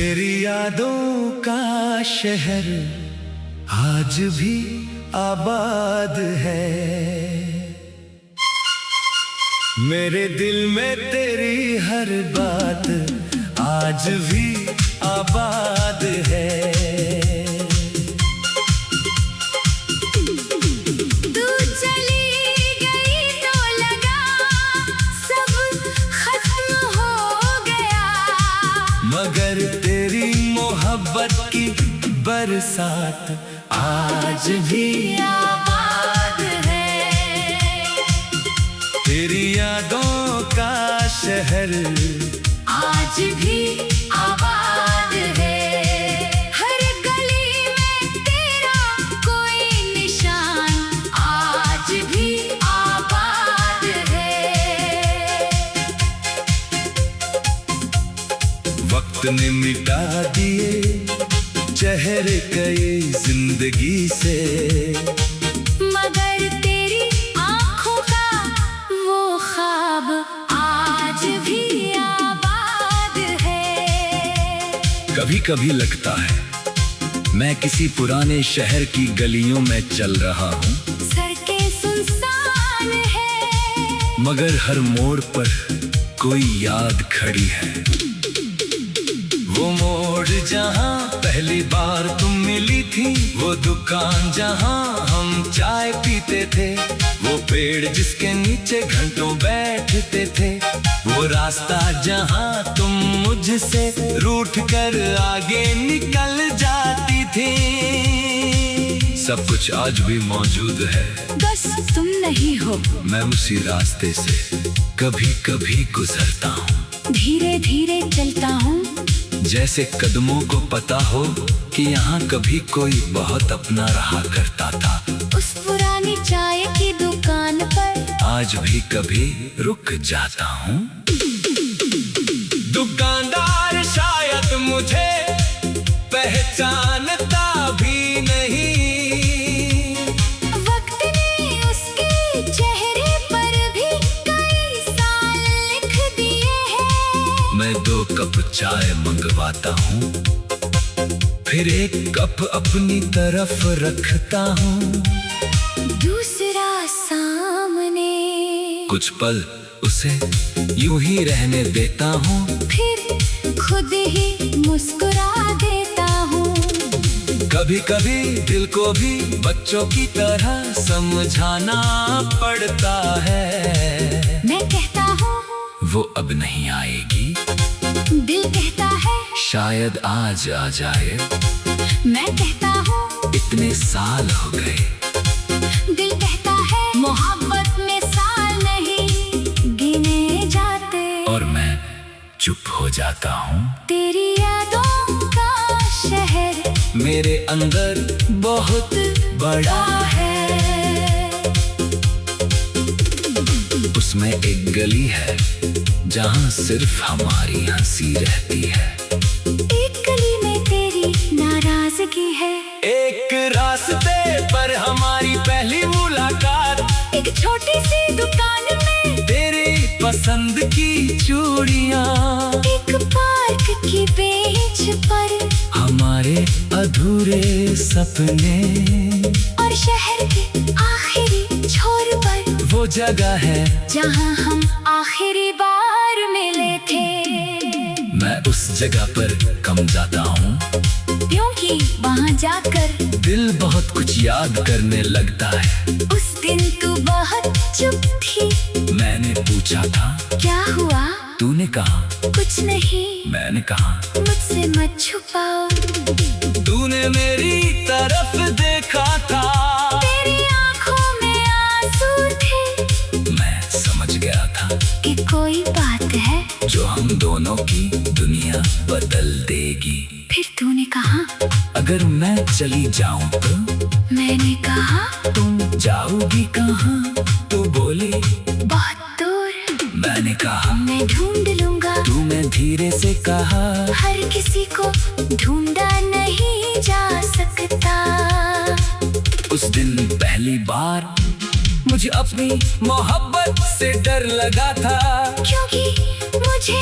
तेरी यादों का शहर आज भी आबाद है। मेरे दिल में तेरी हर बात आज भी आबाद है। तू चली गई तो लगा सब खत्म हो गया, मगर तेरी मोहब्बत की बरसात आज भी आबाद है। तेरी यादों का शहर आज भी आबाद है। हर गली में तेरा कोई निशान आज भी आबाद है। वक्त ने मिटा दिए चेहरे कई जिंदगी से, मगर तेरी आंखों का वो ख्वाब आज भी आबाद है। कभी कभी लगता है मैं किसी पुराने शहर की गलियों में चल रहा हूँ, सड़कें सुनसान है, मगर हर मोड़ पर कोई याद खड़ी है। वो मोड़ जहाँ पहली बार तुम मिली थी, वो दुकान जहाँ हम चाय पीते थे, वो पेड़ जिसके नीचे घंटों बैठते थे, वो रास्ता जहाँ तुम मुझसे रूठ कर आगे निकल जाती थी, सब कुछ आज भी मौजूद है। बस तुम नहीं हो। मैं उसी रास्ते से कभी कभी गुजरता हूँ, धीरे धीरे चलता हूँ, जैसे कदमों को पता हो कि यहाँ कभी कोई बहुत अपना रहा करता था। उस पुरानी चाय की दुकान पर आज भी कभी रुक जाता हूँ। दुकानदार शायद मुझे पहचानता भी नहीं, वक्त ने उसके चेहरे पर भी कई साल लिख दिए हैं। मैं 2 कप चाय मंगवाता हूँ, फिर 1 कप अपनी तरफ रखता हूँ, दूसरा सामने, कुछ पल उसे यूं ही रहने देता हूँ, फिर खुद ही मुस्कुरा देता हूँ। कभी कभी दिल को भी बच्चों की तरह समझाना पड़ता है। मैं कहता हूँ वो अब नहीं आएगी, दिल कहता है शायद आज आ जाए। मैं कहता हूँ इतने साल हो गए, दिल कहता है मोहब्बत में साल नहीं गिने जाते, और मैं चुप हो जाता हूँ। तेरी यादों का शहर मेरे अंदर बहुत बड़ा है। उसमें एक गली है जहाँ सिर्फ हमारी हंसी रहती है, एक गली में तेरी नाराजगी है, एक रास्ते पर हमारी पहली मुलाकात, एक छोटी सी दुकान में तेरी पसंद की चूड़ियाँ, एक पार्क की बेंच पर हमारे अधूरे सपने, और शहर के आखिरी छोर पर वो जगह है जहाँ हम आखिरी बार मिले थे। मैं उस जगह पर कम जाता हूँ, क्योंकि वहाँ जाकर दिल बहुत कुछ याद करने लगता है। उस दिन तू बहुत चुप थी, मैंने पूछा था क्या हुआ? तूने कहा कुछ नहीं। मैंने कहा मुझसे मत छुपाओ, तूने मेरी तरफ देखा था, तेरी आंखों में आंसू थे, मैं समझ गया था कि कोई बात है जो हम दोनों की दुनिया बदल देगी। फिर तूने कहा अगर मैं चली जाऊं तो? मैंने कहा तुम जाओगी कहाँ? तू बोली बहुत दूर। मैंने कहा मैं ढूंढ लूंगा, तूने धीरे से कहा हर किसी को ढूंढा नहीं जा सकता। उस दिन पहली बार मुझे अपनी मोहब्बत से डर लगा था, क्योंकि मुझे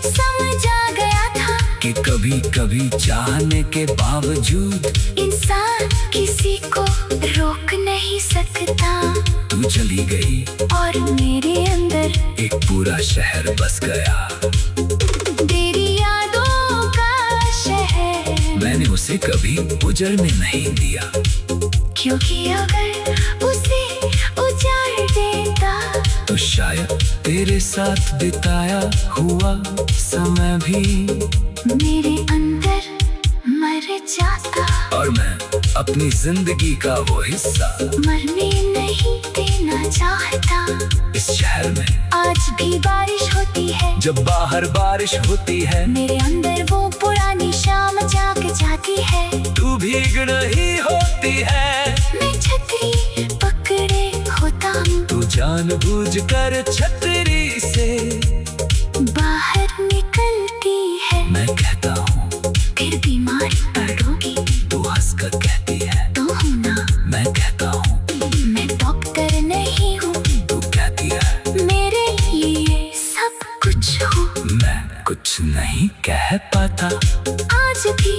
समझ आ गया था कि कि कभी कभी चाहने के बावजूद इंसान किसी को रोक नहीं सकता। तू चली गई और मेरे अंदर एक पूरा शहर बस गया। तेरी यादों का शहर, मैंने उसे कभी उजड़ने नहीं दिया, क्योंकि अगर उसे उजाड़ देता तो शायद तेरे साथ बिताया हुआ समय भी मेरे अंदर मर जाता। और मैं अपनी जिंदगी का वो हिस्सा मरने नहीं देना चाहता। इस शहर में आज भी बारिश होती है, जब बाहर बारिश होती है मेरे अंदर वो पुरानी शाम जाग जाती है। तू भीग नहीं होती है, मैं छतरी पकड़े होता हूँ, तू जानबूझकर छतरी से बाहर निकलती है। मैं कहता हूँ फिर बीमार पड़ोगी तू हंसकर कहती है तो हूँ ना। मैं कहता हूँ मैं डॉक्टर नहीं हूँ, तू कहती है मेरे लिए सब कुछ हूँ। मैं कुछ नहीं कह पाता। आज भी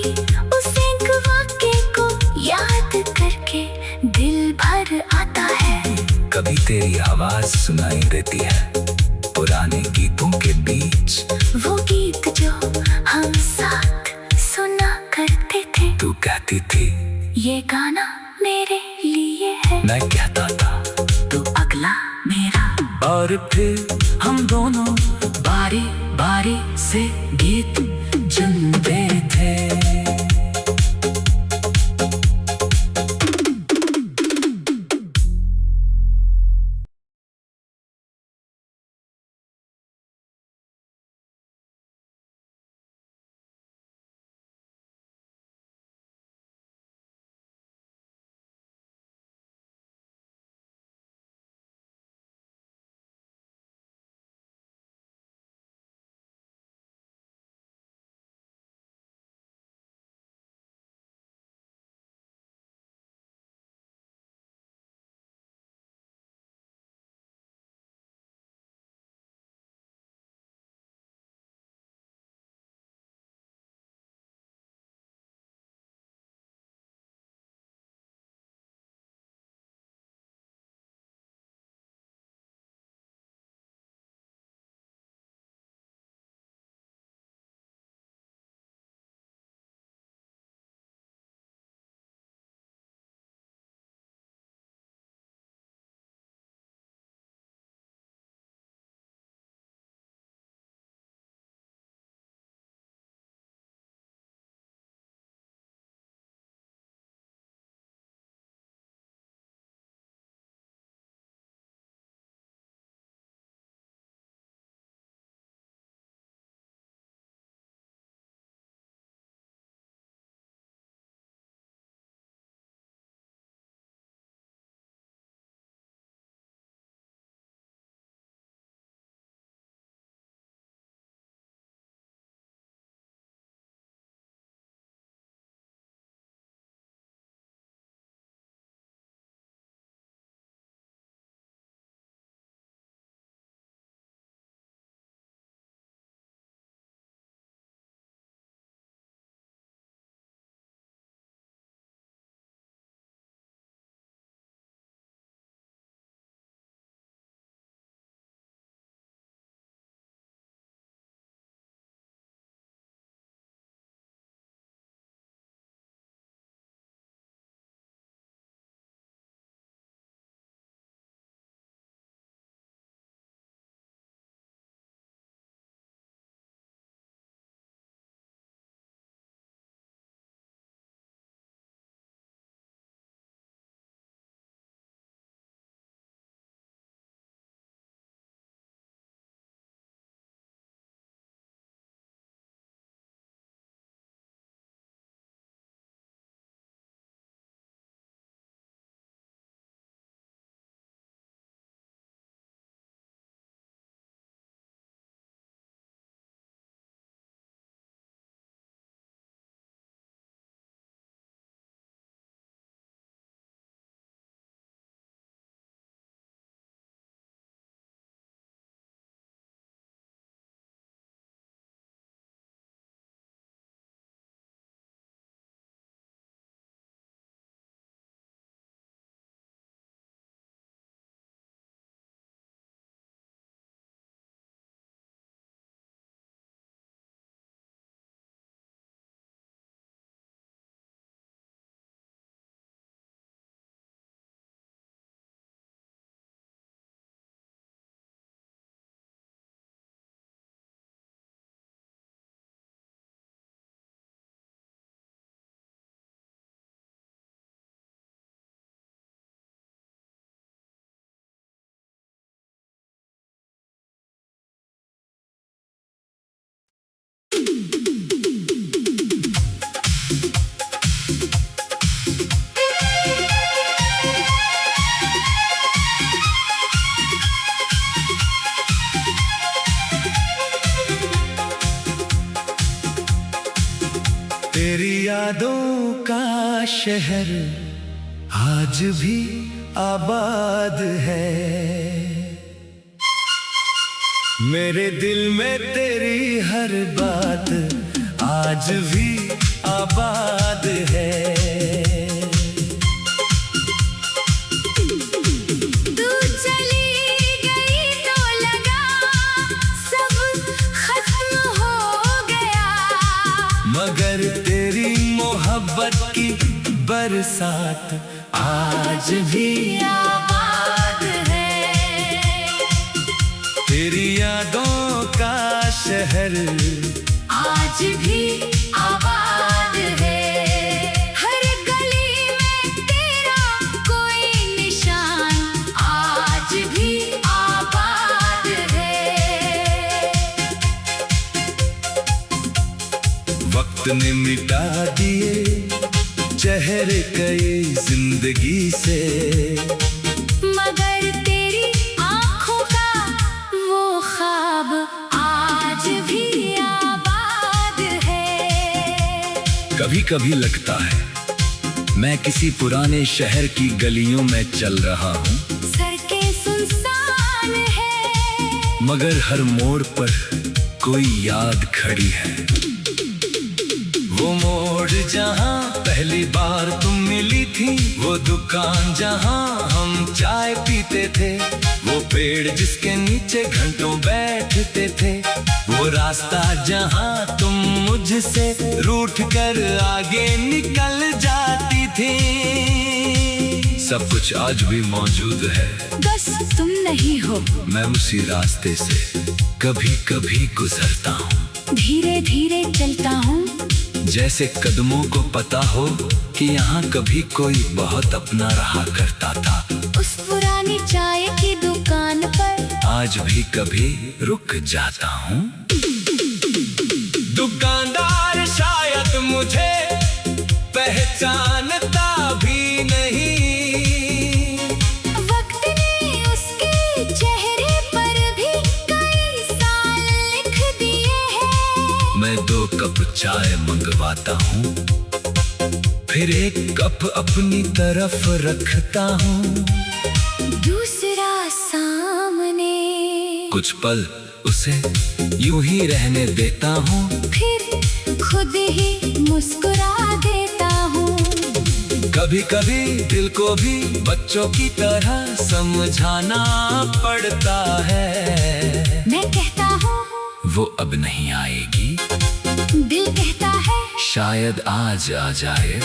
उस एक वाक्य को याद करके दिल भर आता है। कभी तेरी आवाज सुनाई देती है पुराने गीतों के बीच, वो गीत जो हम साथ सुना करते थे। तू कहती थी ये गाना मेरे लिए है, मैं कहता था तू अगला मेरा। और फिर हम दोनों बारी बारी से गीत चुनते थे। तेरी यादों का शहर आज भी आबाद है। मेरे दिल में तेरी हर बात आज भी आबाद है। तू चली गई तो लगा सब खत्म हो गया, मगर तेरी मोहब्बत की बरसात आज भी आबाद है। तेरी यादों का शहर आज भी आबाद है। हर गली में तेरा कोई निशान आज भी आबाद है। वक्त ने मिटा दिए चेहरे कई जिंदगी से, मगर तेरी आंखों का वो ख्वाब आज भी आबाद है। कभी कभी लगता है मैं किसी पुराने शहर की गलियों में चल रहा हूँ, सड़कें सुनसान है, मगर हर मोड़ पर कोई याद खड़ी है। वो मोड़ जहाँ पहली बार तुम मिली थी, वो दुकान जहाँ हम चाय पीते थे, वो पेड़ जिसके नीचे घंटों बैठते थे, वो रास्ता जहाँ तुम मुझसे रूठ कर आगे निकल जाती थी, सब कुछ आज भी मौजूद है। बस तुम नहीं हो। मैं उसी रास्ते से कभी कभी गुजरता हूँ, धीरे धीरे चलता हूँ, जैसे कदमों को पता हो कि यहाँ कभी कोई बहुत अपना रहा करता था। उस पुरानी चाय की दुकान पर आज भी कभी रुक जाता हूँ। दुकानदार शायद मुझे पहचानता भी नहीं, वक्त ने उसके चेहरे पर भी कई साल लिख दिए हैं। मैं 2 कप चाय मंगवाता हूँ, फिर 1 कप अपनी तरफ रखता हूँ, दूसरा सामने, कुछ पल उसे यूं ही रहने देता हूँ, फिर खुद ही मुस्कुरा देता हूँ। कभी कभी दिल को भी बच्चों की तरह समझाना पड़ता है। मैं कहता हूँ वो अब नहीं आएगी, दिल कहता है शायद आज आ जाए।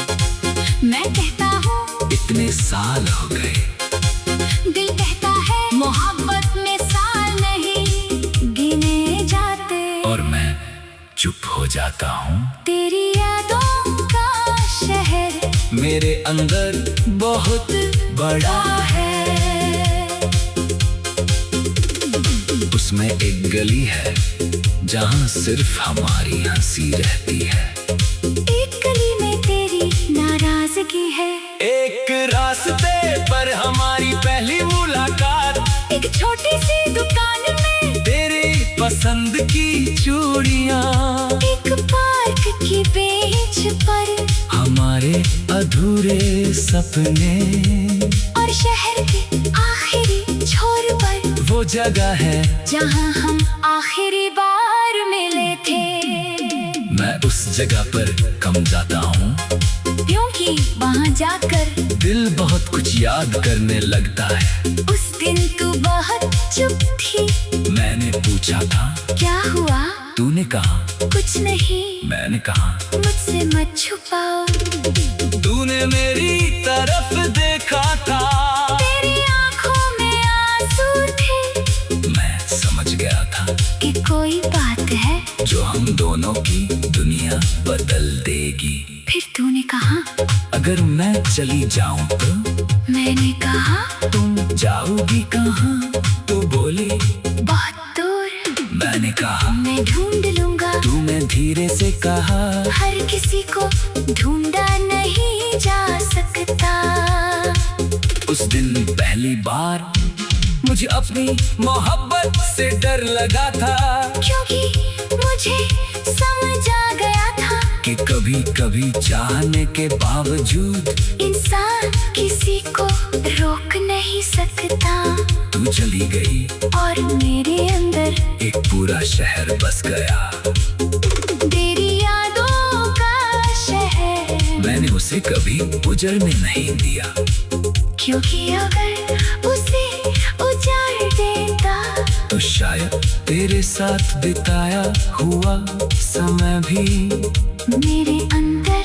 मैं कहता हूँ इतने साल हो गए, दिल कहता है मोहब्बत में साल नहीं गिने जाते, और मैं चुप हो जाता हूँ। तेरी यादों का शहर मेरे अंदर बहुत बड़ा है, उसमें एक गली है जहाँ सिर्फ हमारी हंसी रहती है। एक गली में तेरी नाराजगी है, एक रास्ते पर हमारी पहली मुलाकात, एक छोटी सी दुकान में तेरी पसंद की चूड़ियाँ, एक पार्क की बेंच पर हमारे अधूरे सपने, और शहर के आखिरी छोर पर वो जगह है जहाँ हम आखिरी बार मिले थे। मैं उस जगह पर कम जाता हूँ, क्योंकि वहाँ जाकर दिल बहुत कुछ याद करने लगता है। उस दिन तू बहुत चुप थी, मैंने पूछा था क्या हुआ? तूने कहा कुछ नहीं, मैंने कहा मुझसे मत छुपाओ। तूने मेरी तरफ देखा था, तेरी आंखों में आंसू थे, मैं समझ गया था कि कोई बात है जो हम दोनों की दुनिया बदल देगी। फिर तूने कहा अगर मैं चली जाऊं तो? मैंने कहा तुम जाओगी कहाँ? तो बोली बहुत दूर, मैंने कहा मैं ढूंढ लूंगा। तू मैं धीरे कहा, हर किसी को ढूंढा नहीं जा सकता। उस दिन पहली बार मुझे अपनी मोहब्बत से डर लगा था, क्योंकि मुझे समझ आ गया था कि कभी कभी चाहने के बावजूद इंसान किसी को रोक नहीं सकता। तू चली गई और मेरे अंदर एक पूरा शहर बस गया। तेरी यादों का शहर, मैंने उसे कभी उजड़ने नहीं दिया, क्योंकि अगर उसे उजाड़ देता तो शायद तेरे साथ बिताया हुआ समय भी मेरे अंदर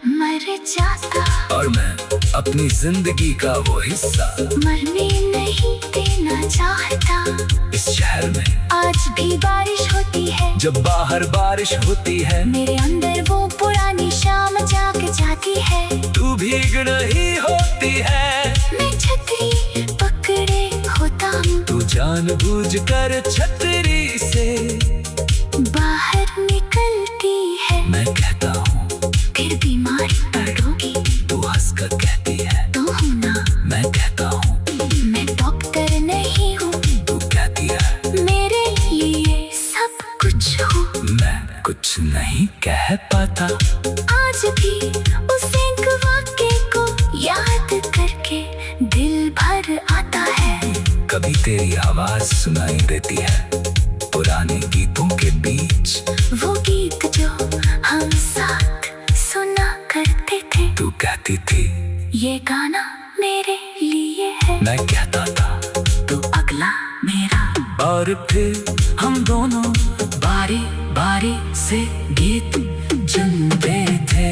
मर जाता। और मैं अपनी जिंदगी का वो हिस्सा मरने नहीं देना चाहता। इस शहर में आज भी बारिश होती है, जब बाहर बारिश होती है, मेरे अंदर वो पुरानी शाम जाग जाती है। तू भीग नहीं होती है, मैं छतरी पकड़े होता हूँ, तू जानबूझकर छतरी से बाहर निकलती है। मैं कहता हूँ फिर बीमारी पड़ोगी, तू हंसकर कहती है तो हूँ ना। मैं कहता हूँ मैं डॉक्टर नहीं हूँ, तू कहती है मेरे लिए सब कुछ हूँ। मैं कुछ नहीं कह पाता। आज भी उस एक वाक्य को याद करके दिल भर आता है। कभी तेरी आवाज सुनाई देती है पुराने गीतों के बीच, वो गीत जो हम साथ सुना करते थे। तू कहती थी ये गाना मेरे लिए है, मैं कहता था तो अगला मेरा। और फिर हम दोनों बारी बारी से गीत चुनते थे।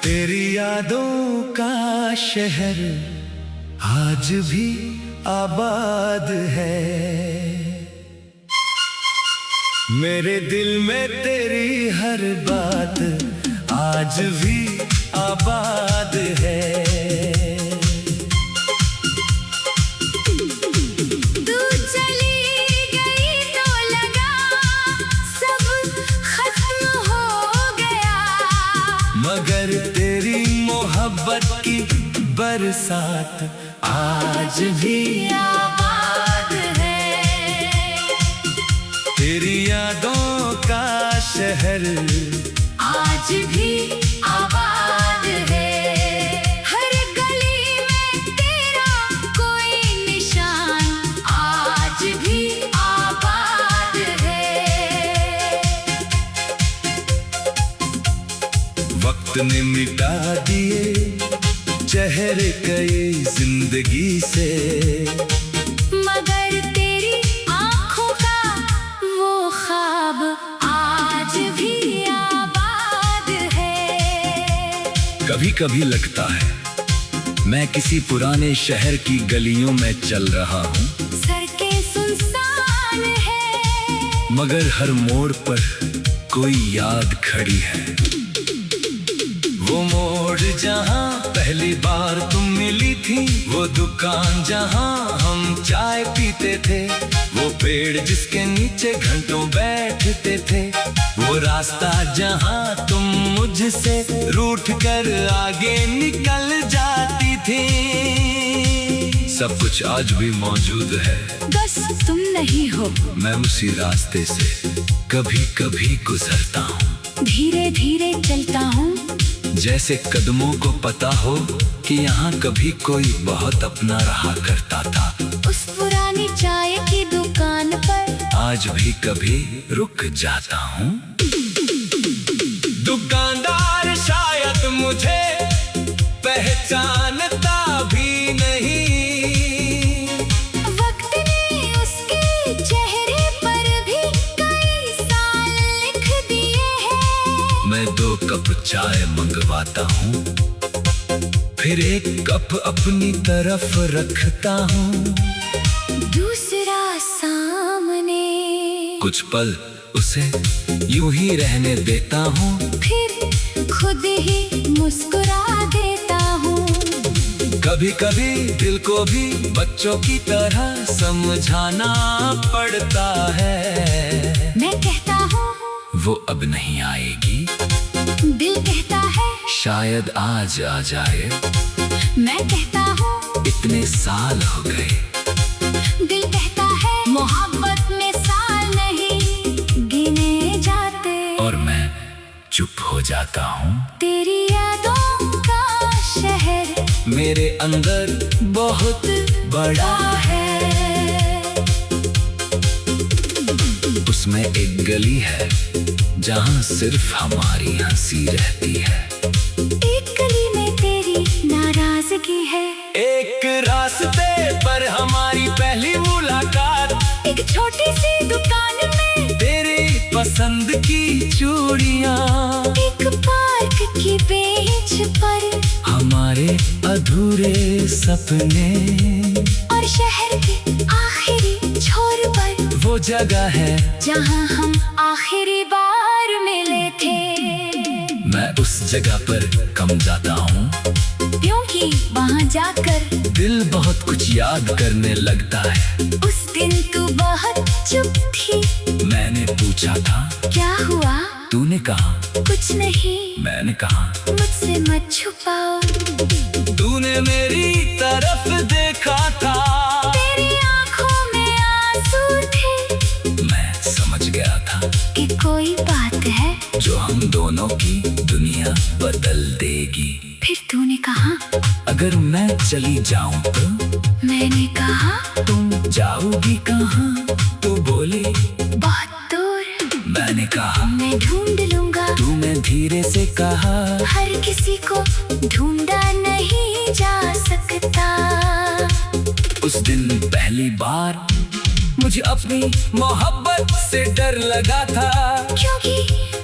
तेरी यादों का शहर आज भी आबाद है। मेरे दिल में तेरी हर बात आज भी आबाद है। तू चली गई तो लगा सब खत्म हो गया, मगर तेरी मोहब्बत की बरसात आज भी आबाद है। तेरी यादों का शहर आज भी आबाद है। हर गली में तेरा कोई निशान आज भी आबाद है। वक्त ने मिटा दिए चेहरे कई जिंदगी से, मगर तेरी आंखों का वो ख्वाब आज भी आबाद है। कभी कभी लगता है मैं किसी पुराने शहर की गलियों में चल रहा हूँ, सड़कें सुनसान है, मगर हर मोड़ पर कोई याद खड़ी है। वो मोड़ जहाँ पहली बार तुम मिली थी, वो दुकान जहाँ हम चाय पीते थे, वो पेड़ जिसके नीचे घंटों बैठते थे, वो रास्ता जहाँ तुम मुझसे रूठ कर आगे निकल जाती थी, सब कुछ आज भी मौजूद है। बस तुम नहीं हो। मैं उसी रास्ते से कभी कभी गुजरता हूँ, धीरे धीरे चलता हूँ, जैसे कदमों को पता हो कि यहाँ कभी कोई बहुत अपना रहा करता था। उस पुरानी चाय की दुकान पर आज भी कभी रुक जाता हूँ। दुकानदार शायद मुझे पहचानता भी नहीं, वक्त ने उसके चेहरे पर भी कई साल लिख दिए हैं। मैं 2 कप चाय मंगवाता हूँ, फिर 1 कप अपनी तरफ रखता हूँ, दूसरा सामने, कुछ पल उसे यूं ही रहने देता हूँ, फिर खुद ही मुस्कुरा देता हूँ। कभी कभी दिल को भी बच्चों की तरह समझाना पड़ता है। मैं कहता हूँ वो अब नहीं आएगी, दिल कहता है शायद आज आ जाए। मैं कहता हूँ इतने साल हो गए, दिल कहता है मोहब्बत में साल नहीं गिने जाते, और मैं चुप हो जाता हूँ। तेरी यादों का शहर मेरे अंदर बहुत बड़ा है। उसमें एक गली है जहाँ सिर्फ हमारी हंसी रहती है, एक गली में तेरी नाराजगी है, एक रास्ते पर हमारी पहली मुलाकात, एक छोटी सी दुकान में तेरी पसंद की चूड़ियाँ, एक पार्क की बेंच पर हमारे अधूरे सपने, और शहर के आखिरी छोर पर वो जगह है जहाँ हम आखिरी बार मिले थे। मैं उस जगह पर कम जाता हूँ, क्योंकि वहाँ जाकर दिल बहुत कुछ याद करने लगता है। उस दिन तू बहुत चुप थी, मैंने पूछा था क्या हुआ? तूने कहा कुछ नहीं, मैंने कहा मुझसे मत छुपाओ। तूने मेरी तरफ देखा था, तेरी आंखों में आंसू थे, मैं समझ गया था कि कोई बात है जो हम दोनों की दुनिया बदल देगी। फिर तूने कहा अगर मैं चली जाऊं तो? मैंने कहा तुम जाओगी कहाँ? तू बोली बहुत दूर, मैंने कहा मैं ढूंढ लूंगा। तू मैं धीरे रहा। हर किसी को ढूंढा नहीं जा सकता। उस दिन पहली बार मुझे अपनी मोहब्बत से डर लगा था, क्योंकि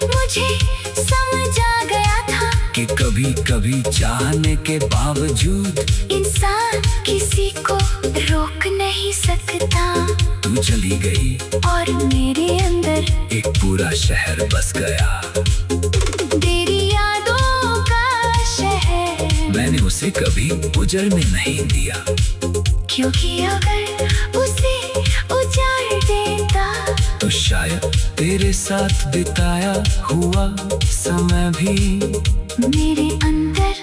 मुझे समझ आ गया था कि कभी कभी चाहने के बावजूद इंसान किसी को रोक नहीं सकता। तू चली गई और मेरे अंदर एक पूरा शहर बस गया। तेरी यादों का शहर, मैंने उसे कभी उजड़ने नहीं दिया, क्योंकि अगर उसे उजाड़ देता तो शायद तेरे साथ बिताया हुआ समय भी मेरे अंदर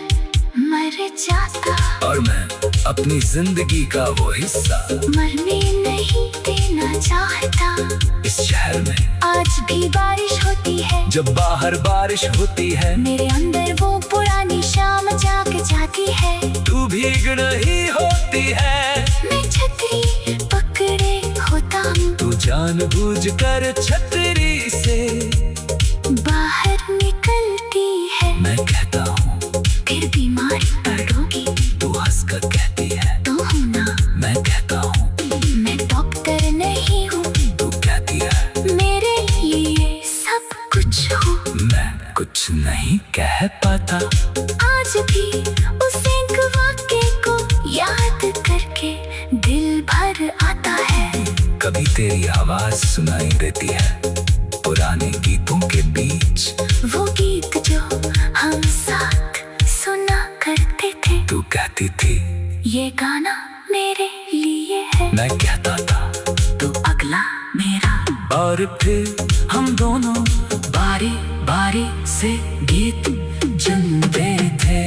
मर जाता। और मैं अपनी जिंदगी का वो हिस्सा मरने नहीं देना चाहता। इस शहर में आज भी बारिश होती है, जब बाहर बारिश होती है मेरे अंदर वो पुरानी शाम जाग जाती है। तू भीग नहीं होती है, मैं छतरी पकड़े होता हूँ, तू जानबूझकर छतरी से बाहर निकलती है। मैं कहता हूँ फिर बीमारी पड़ोगी, तू हंसकर कहती है तो हूँ ना। मैं कहता हूँ मैं डॉक्टर नहीं हूँ, तू कहती है मेरे लिए सब कुछ हूँ। मैं कुछ नहीं कह पाता। आज भी उस एक वाक्य को याद करके दिल भर आता है। कभी तेरी आवाज सुनाई देती है पुराने गीतों के बीच, वो गीत जो हम साथ सुना करते थे। तू कहती थी ये गाना मेरे लिए है, मैं कहता था तो अगला मेरा। और फिर हम दोनों बारी बारी से गीत चुनते थे।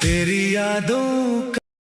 तेरी यादों